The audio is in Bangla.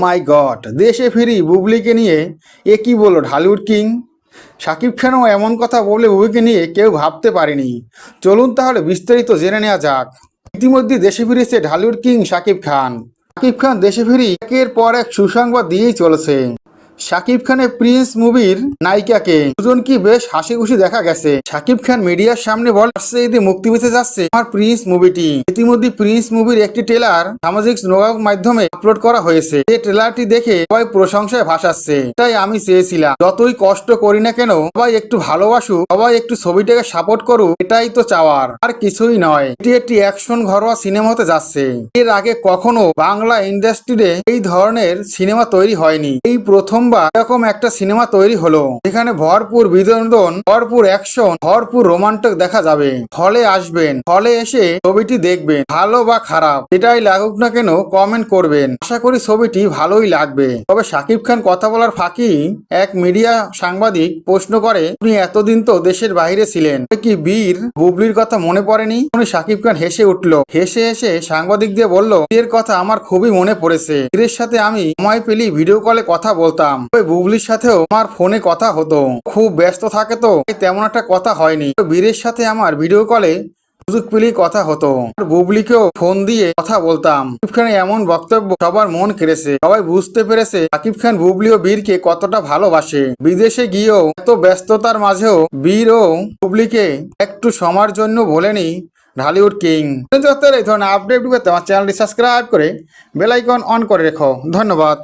মাই গড, দেশে ফিরি বুবলিকে নিয়ে এ কি বলল ঢালিউড কিং। শাকিব খানও এমন কথা বলে বুবলিকে নিয়ে কেউ ভাবতে পারেনি। চলুন তাহলে বিস্তারিত জেনে নেওয়া যাক। ইতিমধ্যে দেশে ফিরেছে ঢালিউড কিং শাকিব খান। শাকিব খান দেশে ফিরি একের পর এক সুসংবাদ দিয়েই চলেছে। শাকিব খানের প্রিন্স মুভির নায়িকাকে দুজন কি বেশ হাসি খুশি দেখা গেছে। শাকিব খান মিডিয়ার সামনে বলছে ঈদে মুক্তি পেতে যাচ্ছে আমার প্রিন্স মুভিটি। ইতিমধ্যে প্রিন্স মুভির একটি ট্রেলার সামাজিক যোগাযোগ মাধ্যমে আপলোড করা হয়েছে। এই ট্রেলারটি দেখে সবাই প্রশংসায় ভাসাচ্ছে। তাই আমি চেয়েছিলাম যতই কষ্ট করি না কেন সবাই একটু ভালোবাসুক, সবাই একটু ছবিটাকে সাপোর্ট করুক, এটাই তো চাওয়ার, আর কিছুই নয়। এটি একটি অ্যাকশন ঘরোয়া সিনেমা হতে যাচ্ছে। এর আগে কখনো বাংলা ইন্ডাস্ট্রিতে এই ধরনের সিনেমা তৈরি হয়নি। এই প্রথম এরকম একটা সিনেমা তৈরি হলো যেখানে ভরপুর বিনোদন, ভরপুর অ্যাকশন, ভরপুর রোমান্টিক দেখা যাবে। হলে আসবেন, হলে এসে ছবিটি দেখবেন। ভালো বা খারাপ যেটাই লাগুক না কেন কমেন্ট করবেন। আশা করি ছবিটি ভালোই লাগবে। তবে শাকিব খান কথা বলার ফাঁকি এক মিডিয়া সাংবাদিক প্রশ্ন করে, আপনি এতদিন তো দেশের বাইরে ছিলেন, কি বীর বুবলির কথা মনে পড়েনি? শাকিব খান হেসে উঠল। হেসে হেসে সাংবাদিক দিয়ে বলল, বীরের কথা আমার খুবই মনে পড়েছে। বীরের সাথে আমি সময় পেলেই ভিডিও কলে কথা বলতাম। বুবলির সাথেও আমার ফোনে কথা হতো, খুব ব্যস্ত থাকে তো তেমন একটা কথা হয়নি। বীরের সাথে আমার ভিডিও কলে সুযোগ পেলেই কথা হতো। বুবলিকেও ফোন দিয়ে কথা বলতাম। শাকিব খানের এমন বক্তব্য সবার মন কেড়েছে। সবাই বুঝতে পেরেছে শাকিব খান বুবলি ও বীরকে কতটা ভালোবাসে। বিদেশে গিয়েও এত ব্যস্ততার মাঝেও বীর ও বুবলিকে একটু সময়ের জন্য বলেনি ঢালিউড কিং। এই ধরনের আপডেট পেতে আমার চ্যানেলটি সাবস্ক্রাইব করে বেল আইকন অন করে রেখো। ধন্যবাদ।